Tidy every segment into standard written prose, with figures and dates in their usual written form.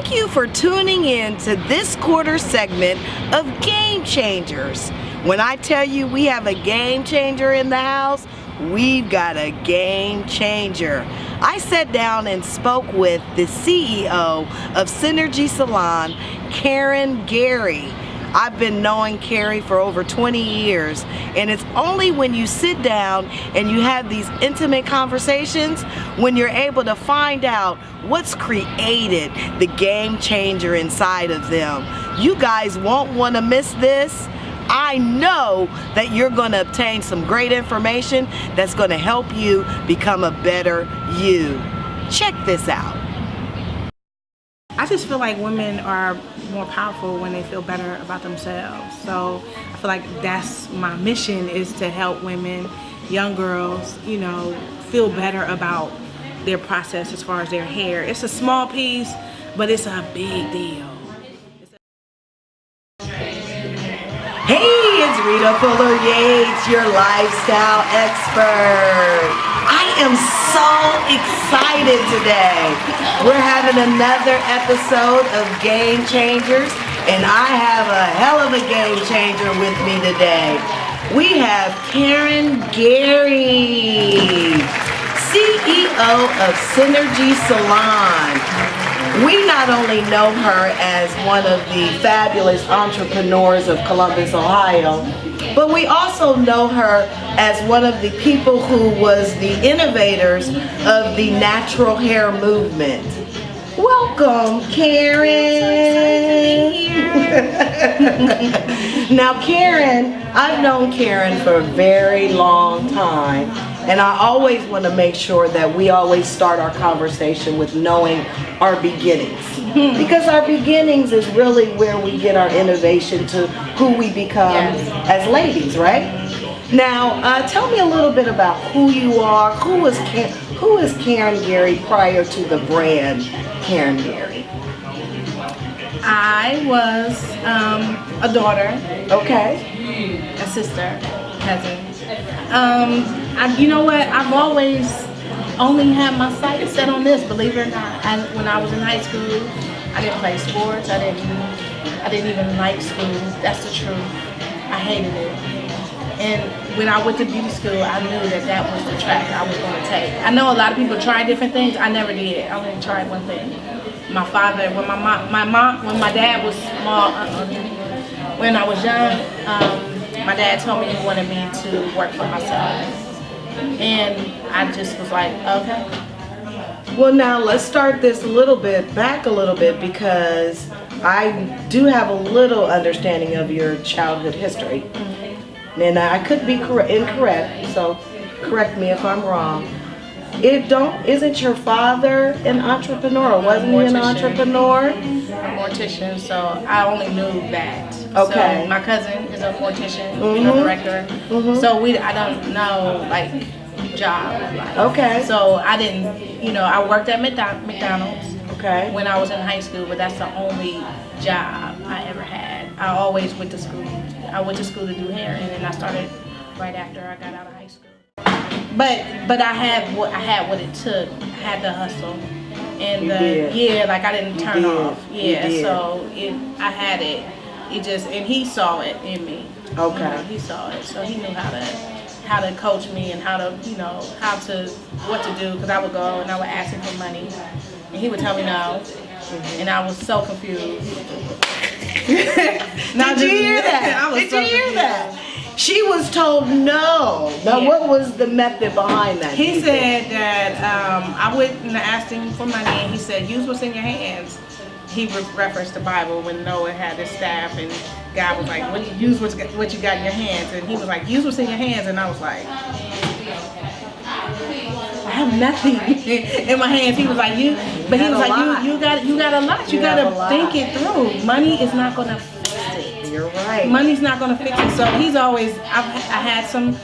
Thank you for tuning in to this quarter segment of Game Changers. When I tell you we have a game changer in the house, we've got a game changer. I sat down and spoke with the CEO of Synergi Salon, Karen Gary. I've been knowing Carrie for over 20 years, and it's only when you sit down and you have these intimate conversations when you're able to find out what's created the game changer inside of them. You guys won't want to miss this. I know that you're going to obtain some great information that's going to help you become a better you. Check this out. I just feel like women are more powerful when they feel better about themselves. So I feel like that's my mission, is to help women, young girls, you know, feel better about their process as far as their hair. It's a small piece, but it's a big deal. Hey, it's Rita Fuller-Yates, your lifestyle expert. I am so excited today. We're having another episode of Game Changers, and I have a hell of a game changer with me today. We have Karen Gary, CEO of Synergi Salon. We not only know her as one of the fabulous entrepreneurs of Columbus, Ohio, but we also know her as one of the people who was the innovators of the natural hair movement. Welcome, Karen. Now, Karen, I've known Karen for a very long time, and I always want to make sure that we always start our conversation with knowing our beginnings. Because our beginnings is really where we get our innovation to who we become as ladies, right? Now, tell me a little bit about who you are. Who is Karen Gary prior to the brand Karen Gary? I was a daughter. Okay. A sister, cousin. You know what? I've always only had my sights set on this, believe it or not. When I was in high school, I didn't play sports. I didn't even like school. That's the truth. I hated it. And when I went to beauty school, I knew that was the track I was going to take. I know a lot of people try different things. I never did. I only tried one thing. My father, when when my dad was small, when I was young, my dad told me he wanted me to work for myself. And I just was like, okay. Well, now let's start this back a little bit, because I do have a little understanding of your childhood history. And I could be incorrect, so correct me if I'm wrong. Isn't your father an entrepreneur, or wasn't he an entrepreneur? A mortician, so I only knew that. Okay. So my cousin is a mortician, director. So I don't know like job. Okay. So I didn't, I worked at McDonald's. Okay. When I was in high school, but that's the only job I ever had. I always went to school. I went to school to do hair, and then I started right after I got out of high school. But I had what it took. I had the hustle, and I didn't turn off. So I had it. And he saw it in me. Okay. He saw it, so he knew how to coach me and how to what to do. Because I would go and I would ask him for money, and he would tell me no, and I was so confused. Did you hear that? Did you hear that? She was told no. Now, what was the method behind that? He said that I went and asked him for money, and he said, use what's in your hands. He referenced the Bible when Noah had his staff, and God was like, use what you got in your hands. And he was like, use what's in your hands. And I was like, I have nothing in my hands. He was like, you got a lot. You got to think it through. Money is not going to fix it. You're right. Money's not going to fix it. So he's always, I had some,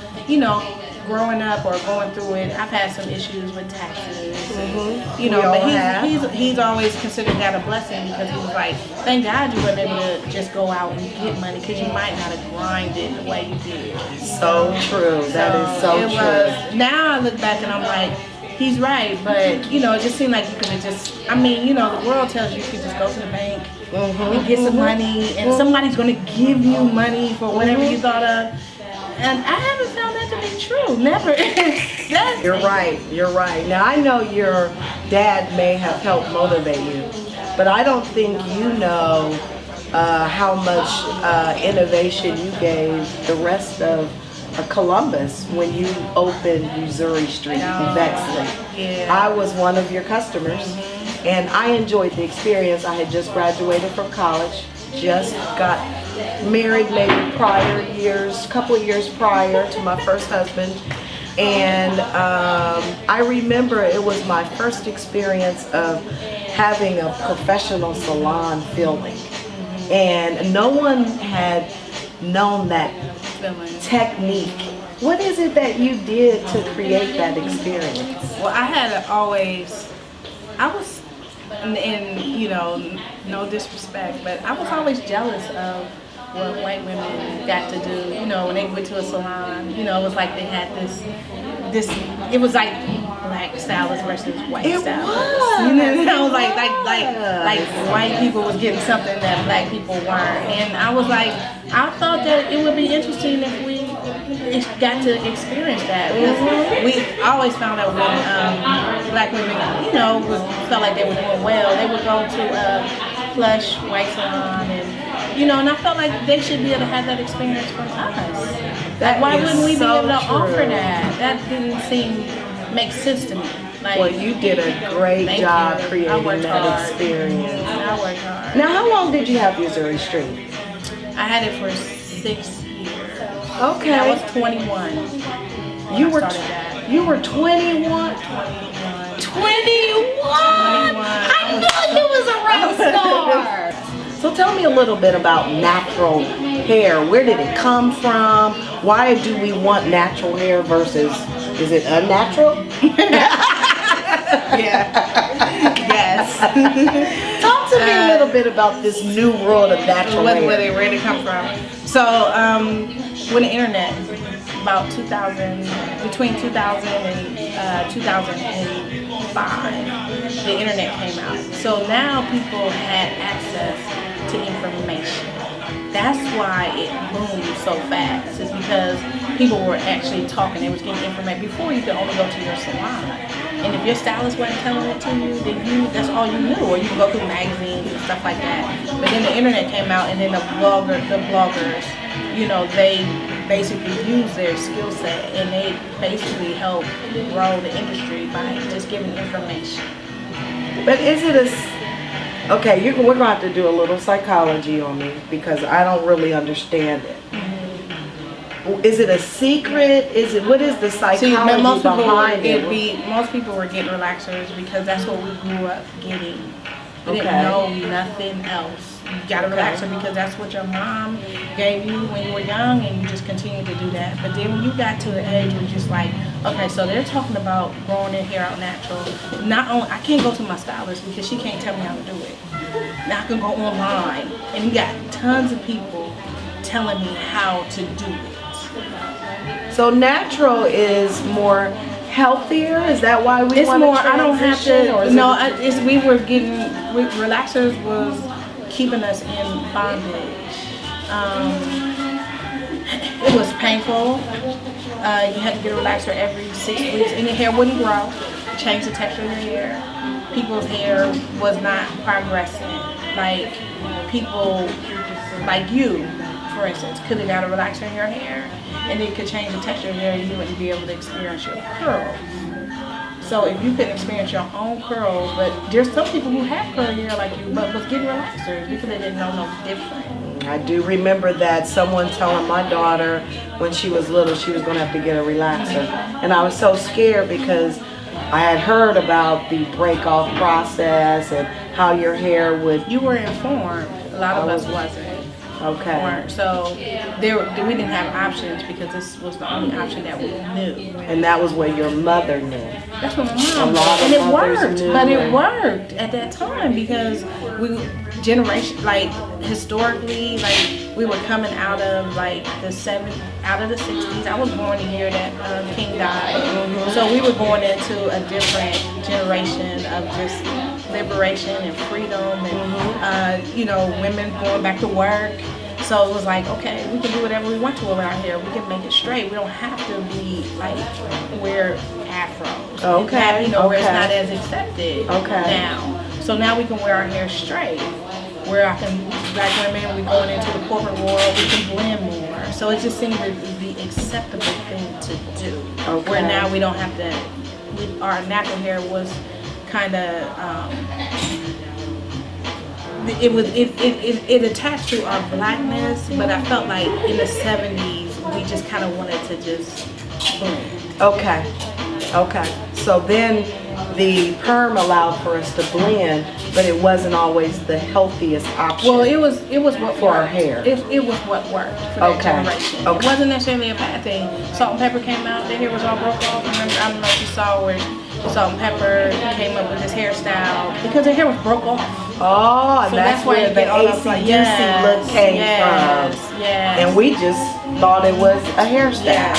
growing up or going through it, I've had some issues with taxes. But he's always considered that a blessing, because he was like, thank God you weren't able to just go out and get money, because you might not have grinded the way you did. So true. That is so true. Now I look back and I'm like, he's right, but you know, it just seemed like you could have just. I mean, you know, the world tells you could just go to the bank and get some money, and somebody's going to give you money for whatever you thought of. And I haven't found that to be true. Never. You're right. You're right. Now I know your dad may have helped motivate you, but I don't think you know how much innovation you gave the rest of Columbus when you opened Missouri Street in Bexley. Yeah. I was one of your customers, and I enjoyed the experience. I had just graduated from college, just got married maybe couple of years prior to my first husband, and I remember it was my first experience of having a professional salon feeling, and no one had known that technique. What is it that you did to create that experience? Well, I had I was, and you know, no disrespect, but I was always jealous of what white women got to do. You know, when they went to a salon, you know, it was like they had this, it was like black stylists versus white stylists. You know, it was like white people was getting something that black people weren't, and I was like, I thought that it would be interesting if we got to experience that, because we always found out when black women, you know, felt like they were doing well, they would go to a plush white salon, and you know, and I felt like they should be able to have that experience from us. Why wouldn't we be able to offer that? That didn't make sense to me. Like, well, you did a great job creating that experience. I worked hard. Now, how long did you have Missouri Street? I had it for 6 years. Okay. I was 21. You were 21? 21. 21? I knew you was a rock star. So tell me a little bit about natural hair. Where did it come from? Why do we want natural hair versus, is it unnatural? Yeah. Yes. Talk to me a little bit about this new world of natural hair. Where did it come from? So, when the internet, about between 2000 and 2005, the internet came out. So now people had access to information. That's why it boomed so fast. It's because people were actually talking. They was getting information. Before, you could only go to your salon, and if your stylist wasn't telling it to you, then that's all you knew. Or you could go through magazines and stuff like that. But then the internet came out, and then the bloggers, you know, they basically use their skill set, and they basically help grow the industry by just giving information. But is it okay, we're going to have to do a little psychology on me, because I don't really understand it. Is it a secret? What is the psychology behind it? Most people were getting relaxers because that's what we grew up getting. We didn't know nothing else. You got a relaxer because that's what your mom gave you when you were young, and you just continue to do that. But then when you got to the age where you're just like, okay, so they're talking about growing their hair out natural. Not only, I can't go to my stylist because she can't tell me how to do it. Now I can go online, and you got tons of people telling me how to do it. So natural is more healthier? Is that why we want to transition? I don't have to. No, relaxers was keeping us in bondage. It was painful. You had to get a relaxer every 6 weeks, and your hair wouldn't grow. Change the texture of your hair. People's hair was not progressing. Like people, like you, for instance, could have got a relaxer in your hair, and it could change the texture of your hair, and you wouldn't be able to experience your curls. So if you couldn't experience your own curls, but there's some people who have curly hair like you, but was getting relaxers because they didn't know no different. I do remember that someone telling my daughter when she was little she was going to have to get a relaxer, and I was so scared because I had heard about the break-off process and how your hair would. You were informed. A lot of us wasn't. Okay. So we didn't have options because this was the only option that we knew. And that was what your mother knew. That's what my mom knew. And it worked. But it worked at that time because historically, we were coming out of the 60s. I was born the year that King died. So we were going into a different generation of just liberation and freedom and, women going back to work. So it was like, okay, we can do whatever we want to around here. We can make it straight. We don't have to be like wear afros. Okay. Where it's not as accepted now. So now we can wear our hair straight. Where black women, we're going into the corporate world, we can blend more. So it just seemed to be the acceptable thing to do. Okay. Where now we don't have to, our natural hair was kind of, it attached to our blackness, but I felt like in the 70s, we just kind of wanted to just blend. Okay. So then the perm allowed for us to blend, but it wasn't always the healthiest option. Well, it was what for our worked. hair. It was what worked for that generation. It wasn't necessarily a bad thing. Salt and Pepper came out, their hair was all broke off. Remember, I don't know if you saw where Salt and Pepper came up with this hairstyle because their hair was broke off. Oh, and So that's why where you the get all those, AC/DC look came from. Yes. And we just thought it was a hairstyle.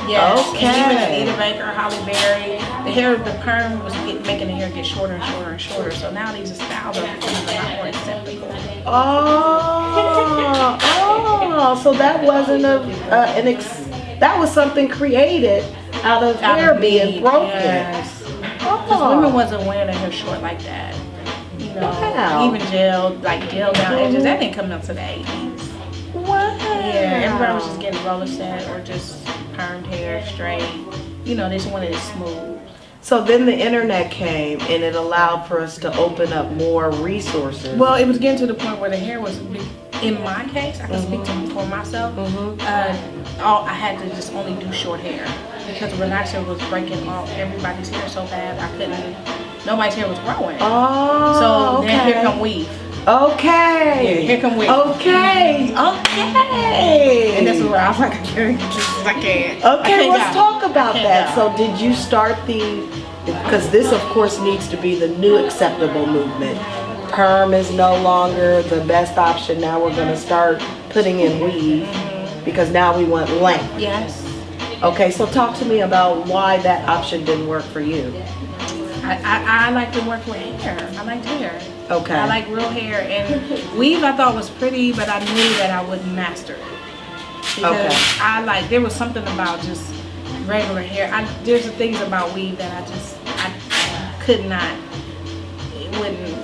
Yes. Okay. And even Anita Baker, Holly Berry, the perm was making the hair get shorter and shorter and shorter. So now these styles are becoming a lot more acceptable. Oh, so that wasn't that was something created out of hair being broken. Yes. Because women wasn't wearing their hair short like that. Wow. Even gel down edges, that didn't come until the 80s. Wow. Yeah, everybody was just getting roller set or just permed hair straight. They just wanted it smooth. So then the internet came and it allowed for us to open up more resources. Well, it was getting to the point where the hair was, in my case, I can speak for myself, I had to just only do short hair because the relaxer was breaking off everybody's hair so bad nobody's hair was growing. Oh, so then here come weave. Okay. Yeah, here come weave. Okay. And this is where I was like, I can't. Okay, let's talk about that. So did you start because this of course needs to be the new acceptable movement. Perm is no longer the best option. Now we're going to start putting in weave because now we want length. Yes. Okay, so talk to me about why that option didn't work for you. I like to work with hair. I liked hair. Okay. I like real hair. And weave I thought was pretty, but I knew that I wouldn't master it. Because there was something about just regular hair. There's things about weave that I could not, it wouldn't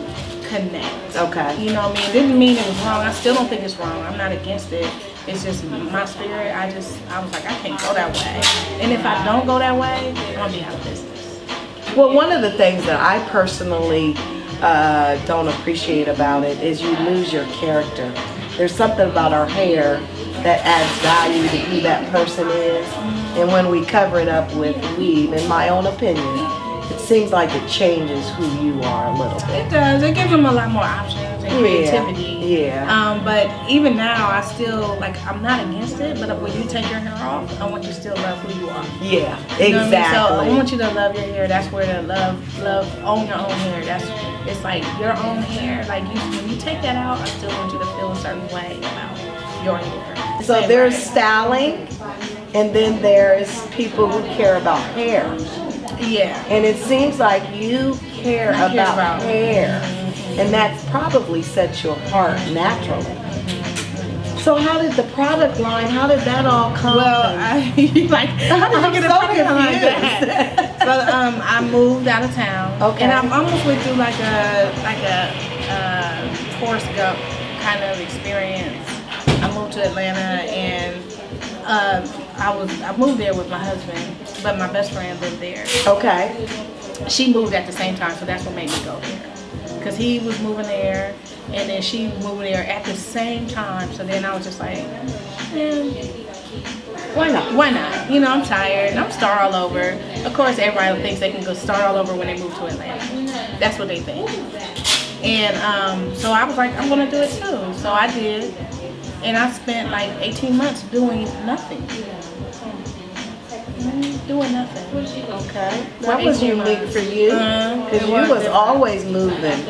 connect. Okay. You know what I mean? It didn't mean it was wrong. I still don't think it's wrong. I'm not against it. It's just my spirit. I was like, I can't go that way. And if I don't go that way, I'm going to be out of business. Well, one of the things that I personally don't appreciate about it is you lose your character. There's something about our hair that adds value to who that person is. And when we cover it up with weave, in my own opinion, it seems like it changes who you are a little bit. It does. It gives them a lot more options and creativity. Yeah. But even now, I still, I'm not against it, but when you take your hair off, I want you to still love who you are. Yeah, You know what I mean? exactly. So I want you to love your hair. That's where the love, own your own hair. It's like your own hair. Like when you take that out, I still want you to feel a certain way about your hair. So there's styling, and then there's people who care about hair. Yeah. And it seems like you care about hair, and that's probably sets you apart naturally. So how did the product line, how did that all come? Well, how did you get a product line like that? So I moved out of town, and I almost went through like a Forrest Gump kind of experience. I moved to Atlanta, and I moved there with my husband, but my best friend lived there. Okay. She moved at the same time, so that's what made me go there. Because he was moving there, and then she moved there at the same time. So then I was just like, Why not? Why not? I'm tired, and I'm start all over. Of course, everybody thinks they can go start all over when they move to Atlanta. That's what they think. And so I was like, I'm going to do it too. So I did. And I spent like 18 months doing nothing. Doing nothing. Okay. That was unique for you. Because you was always moving.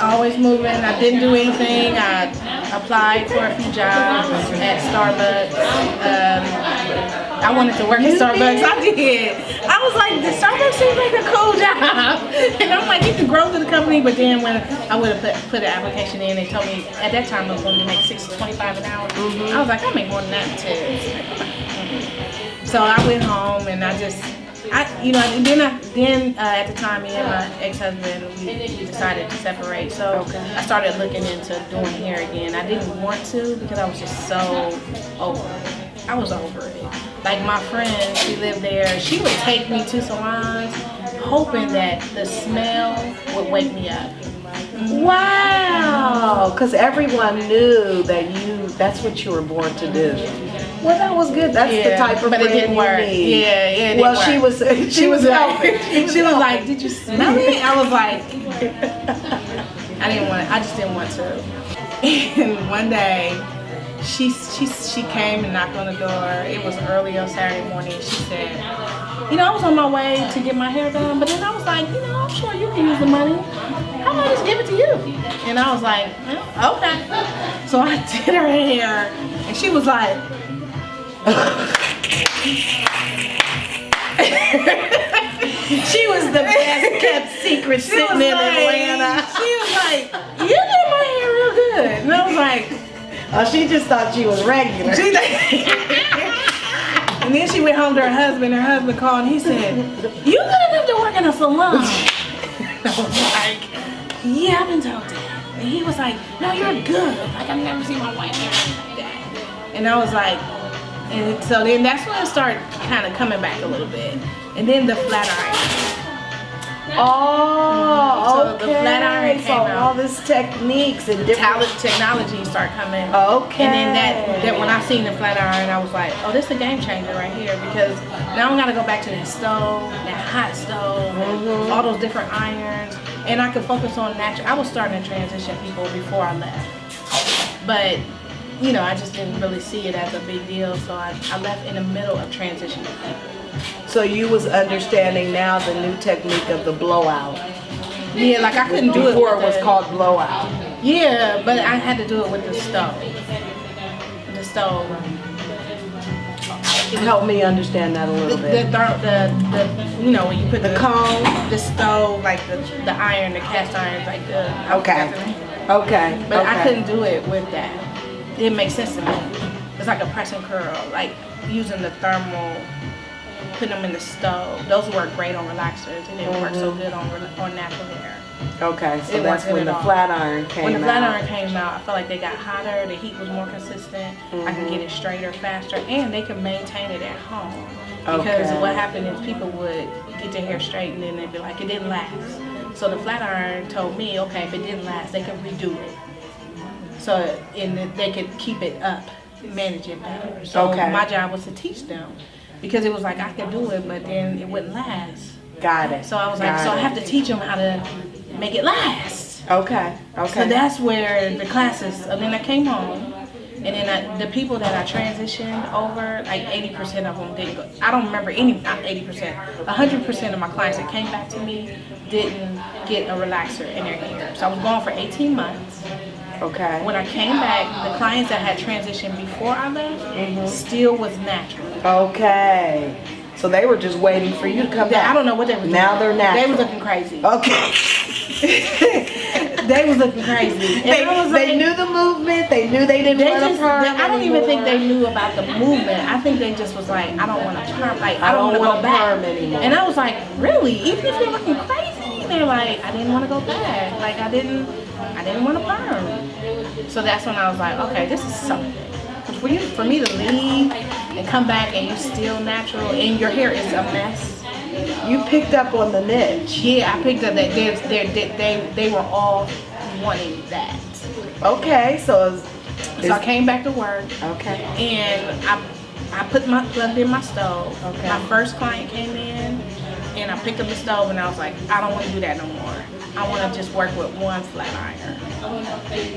Always moving. I didn't do anything. I applied for a few jobs at Starbucks. I wanted to work at Starbucks. I did. I was like, the Starbucks seems like a cool job. And I'm like, you can grow to the company, but then when I would have put an application in, they told me at that time I was going to make $6.25 an hour. I was like, I make more than that too. So I went home and at the time, me and my ex-husband, we decided to separate. So I started looking into doing hair again. I didn't want to because I was just so over it. I was over it. Like my friend, she lived there. She would take me to salons, hoping that the smell would wake me up. Wow, because everyone knew that that's what you were born to do. Well, that was good. That's the type of but it didn't work. need. Yeah, it didn't well, work. she was like, she was like, did you smell it? I was like, I just didn't want to. And one day, she came and knocked on the door. It was early on Saturday morning. She said, I was on my way to get my hair done, but then I was like, I'm sure you can use the money. How about I just give it to you? And I was like, okay. So I did her hair, and she was like, she was the best kept secret sitting in Atlanta. She was like, you did my hair real good. And I was like, oh, she just thought she was regular. And then she went home to her husband. Her husband called and he said, you good enough to work in a salon? I was like, yeah, I've been told that. And he was like, no, you're good. Like, I've never seen my wife hair like that. And I was like, and so then that's when it started kind of coming back a little bit. And then the flat iron. Oh, so the flat iron came out. All this techniques and different technology started coming. Okay. And then that when I seen the flat iron, I was like, oh, this is a game changer right here, because now I'm gonna go back to that stove, that hot stove, all those different irons, and I could focus on natural. I was starting to transition people before I left, but I just didn't really see it as a big deal, so I left in the middle of transitioning people. So you was understanding now the new technique of the blowout. Yeah, like I couldn't do it before. It was called blowout. Yeah, but I had to do it with the stove. The stove. Help me understand that a little bit. The when you put the cone, the stove, like the iron, the cast irons, like the. Okay. But I couldn't do it with that. It didn't make sense to me. It's like a press and curl, like using the thermal, putting them in the stove. Those work great on relaxers. It didn't work so good on natural hair. Okay, so that's when the flat iron came out. When the flat iron came out, I felt like they got hotter, the heat was more consistent, I could get it straighter, faster, and they could maintain it at home. Because what happened is people would get their hair straight and then they'd be like, it didn't last. So the flat iron told me, okay, if it didn't last, they could redo it. So they could keep it up, manage it better. So my job was to teach them. Because it was like I could do it, but then it wouldn't last. Got it. So I was like, so I have to teach them how to make it last. Okay. So that's where the classes, and then I came home, and then the people that I transitioned over, like 80% of them didn't go. I don't remember not 80%, 100% of my clients that came back to me didn't get a relaxer in their hair. So I was gone for 18 months. Okay. When I came back, the clients that had transitioned before I left still was natural. Okay. So they were just waiting for you to come back. I don't know what they were doing. Now they're natural. They was looking crazy. Okay. They was looking crazy. They knew the movement. They knew they didn't want to perm I don't even think they knew about the movement. I think they just was like, I don't want to perm. Like, I don't want to go back anymore. And I was like, really? Even if you're looking crazy? They're like, I didn't want to go back. Like, I didn't want to perm. So that's when I was like, okay, this is something. For me to leave and come back and you're still natural and your hair is a mess. You picked up on the niche. Yeah, I picked up that they were all wanting that. Okay, so I came back to work. Okay. And I plugged in my stove. Okay. My first client came in and I picked up the stove and I was like, I don't want to do that no more. I want to just work with one flat iron.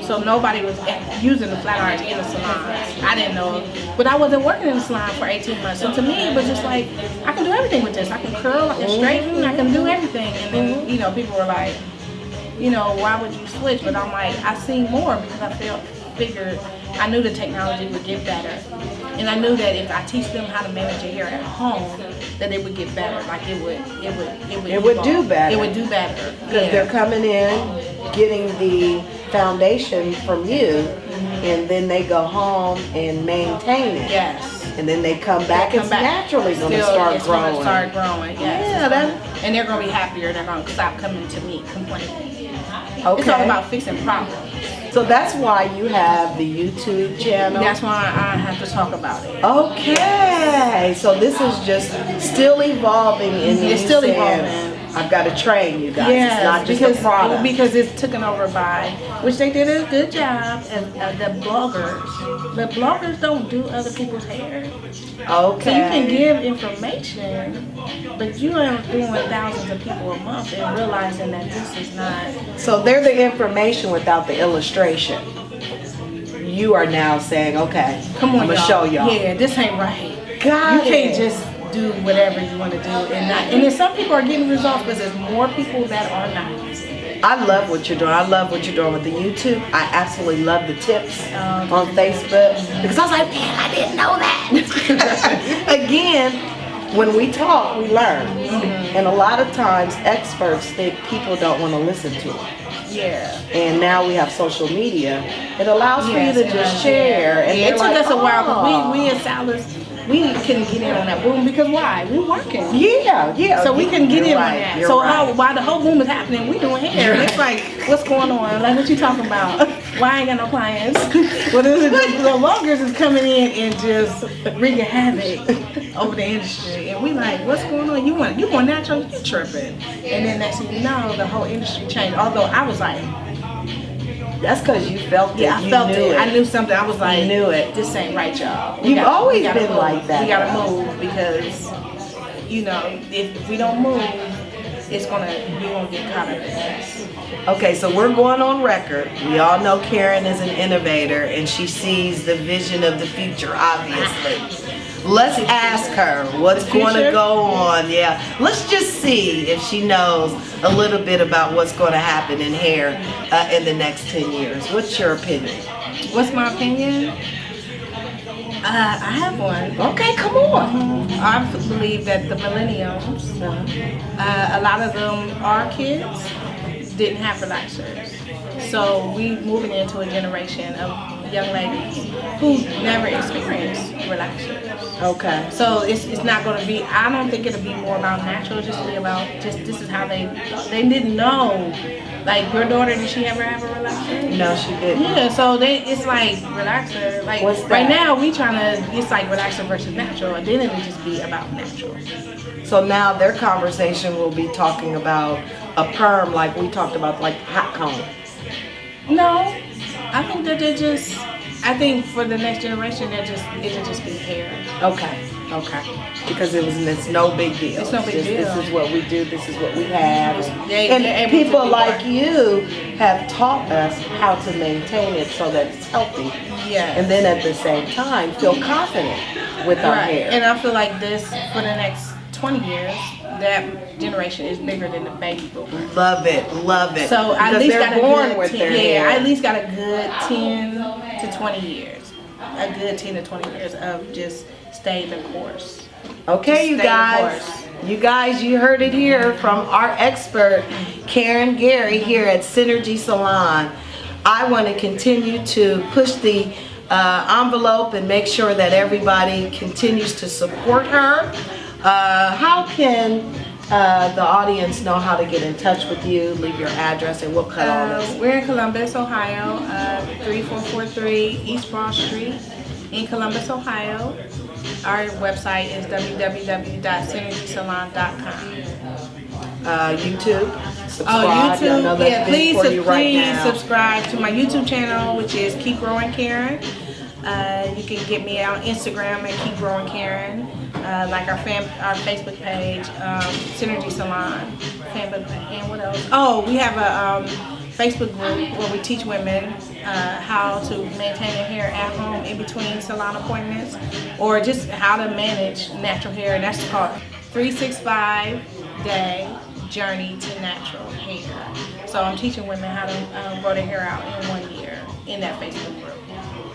So nobody was using the flat irons in the salon. I didn't know, but I wasn't working in the salon for 18 months. So to me, it was just like, I can do everything with this. I can curl, I can straighten, I can do everything. And then, people were like, why would you switch? But I'm like, I seen more because I figured I knew the technology would get better. And I knew that if I teach them how to manage your hair at home, that it would get better. Like it would do better. It would do better. Because they're coming in, getting the foundation from you, and then they go home and maintain it. Yes. And then they come back. It's naturally going to start growing. It's start growing. Yes. Yeah. And they're going to be happier. They're going to stop coming to me complaining. Okay. It's all about fixing problems. So that's why you have the YouTube channel. That's why I have to talk about it. Okay. So this is just still evolving in the It's still evolving. I've got to train you guys. Yes, it's not just a product. Because it's taken over by, which they did a good job, and the bloggers don't do other people's hair. Okay. So you can give information, but you aren't doing thousands of people a month and realizing that this is not. So they're the information without the illustration. You are now saying, okay, Come on, I'm going to show y'all. Yeah, this ain't right. Got You can't it. just do whatever you want to do and not. And then some people are getting results, but there's more people that are not. I love what you're doing. I love what you're doing with the YouTube. I absolutely love the tips on Facebook because I was like, man, I didn't know that. Again, when we talk, we learn. And a lot of times experts think people don't want to listen to them. Yeah. And now we have social media. It allows for you to just share. And it took like, us a while because we as stylists, we couldn't get in on that boom because why? We working. Yeah. So we couldn't get in on right, that. you're So right. while the whole boom is happening, we doing hair. And it's like, what's going on? Like, what you talking about? Why I ain't got no clients? Well, the bloggers is coming in and just wreaking havoc over the industry. And we like, what's going on? You want natural? You tripping. And then next thing you know, the whole industry changed. Although I was like, that's because you felt it. yeah, I felt it. I knew something. I was like, you knew it. This ain't right, y'all. You've always gotta been move. like that. We gotta move because, if we don't move, we're gonna get caught up in this. Okay, so we're going on record. We all know Karen is an innovator and she sees the vision of the future, obviously. Let's ask her what's going to go on. Yeah, let's just see if she knows a little bit about what's going to happen in hair in the next 10 years. What's your opinion? What's my opinion? I have one. Okay, come on. I believe that the millennials, a lot of them are kids, didn't have relaxers. So we moving into a generation of young ladies who never experienced relaxers. Okay. So it's not going to be, I don't think it'll be more about natural, just be about, this is how they didn't know. Like your daughter, did she ever have a relaxer? No, she didn't. Yeah, so it's like relaxer. Like what's that? Right now we it's like relaxer versus natural, and then it'll just be about natural. So now their conversation will be talking about a perm like we talked about, like hot comb. No, I think that I think for the next generation, it'll just be hair. Okay. Because it's no big deal. It's no big deal. This is what we do. This is what we have. They're And able people to be like more. you have taught us how to maintain it so that it's healthy. Yeah. And then at the same time, feel confident with our hair. And I feel like this for the next 20 years, that generation is bigger than the baby boomers. Love it. So I at Because least they're got a born good with 10, their hair. I at least got a good 10 to 20 years. A good 10 to 20 years of just staying the course. Okay, you Stay the guys. course. You guys, you heard it here from our expert, Karen Gary, here at Synergi Salon. I want to continue to push the envelope and make sure that everybody continues to support her. How can the audience know how to get in touch with you? Leave your address and we'll cut all this. We're in Columbus, Ohio, 3443 East Broad Street in Columbus, Ohio. Our website is www.synergisalon.com. YouTube. Subscribe. Oh, I know YouTube. that's Yeah, big please, for you right now. subscribe to my YouTube channel, which is Keep Growing Karen. You can get me on Instagram at Keep Growing Karen. Like our Facebook page, Synergi Salon, and what else? Oh, we have a Facebook group where we teach women how to maintain their hair at home in between salon appointments, or just how to manage natural hair. And that's called 365-day journey to natural hair. So I'm teaching women how to grow their hair out in 1 year in that Facebook group.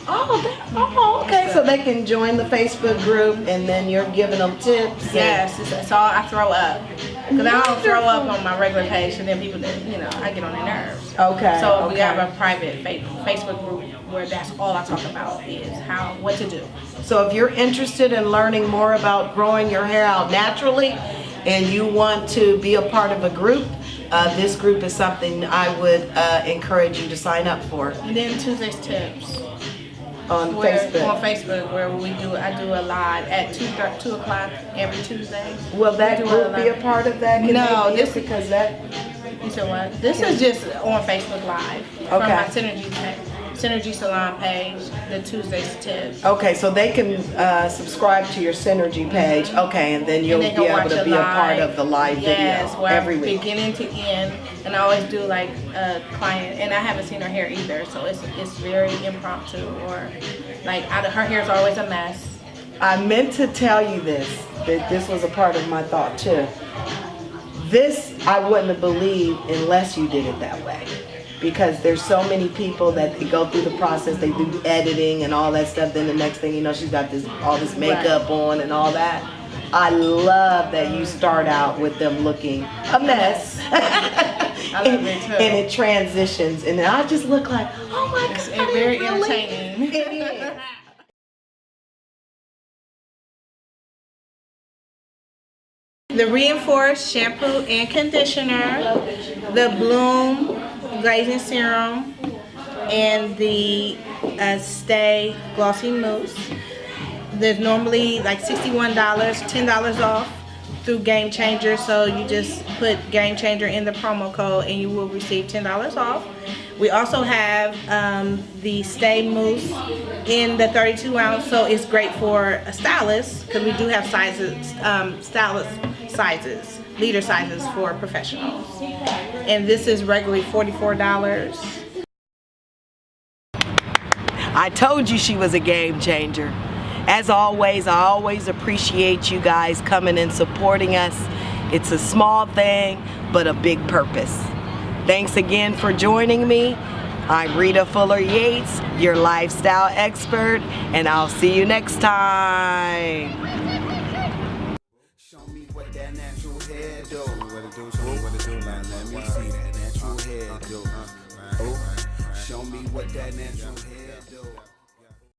Okay. So they can join the Facebook group, and then you're giving them tips. Yes, it's all I throw up. Because I don't throw up on my regular page, and then people that, I get on their nerves. Okay. So we have a private Facebook group where that's all I talk about is what to do. So if you're interested in learning more about growing your hair out naturally, and you want to be a part of a group, this group is something I would encourage you to sign up for. And then Tuesday's tips. On Facebook. On Facebook, where I do a live at 2 o'clock every Tuesday. Will that group be a part of that? No, this because that. You said what? This is just on Facebook Live from my Synergi Salon page. The Tuesday's tips. Okay, so they can subscribe to your Synergi page. Okay, and then you'll be able to be a part of the live video every week, beginning to end. And I always do like a client, and I haven't seen her hair either, so it's very impromptu, or like her hair's always a mess. I meant to tell you that this was a part of my thought too. This I wouldn't have believed unless you did it that way, because there's so many people that they go through the process, they do editing and all that stuff, then the next thing you know, she's got all this makeup on and all that. I love that you start out with them looking a mess. I love it too. And it transitions, and I just look like, oh my God, it's very entertaining. It is. The Reinforced shampoo and conditioner, the Bloom glazing serum, and the Stay glossy mousse. There's normally like $61, $10 off through Gamechangers, so you just put Gamechanger in the promo code and you will receive $10 off. We also have the Stay Mousse in the 32 ounce, so it's great for a stylist, because we do have stylist sizes, leader sizes for professionals. And this is regularly $44. I told you she was a game changer. As always, I always appreciate you guys coming and supporting us. It's a small thing, but a big purpose. Thanks again for joining me. I'm Rita Fuller-Yates, your lifestyle expert, and I'll see you next time. Show me what that natural hair do. What it do, what it do, let me see that natural hair do. Show me what that natural hair do.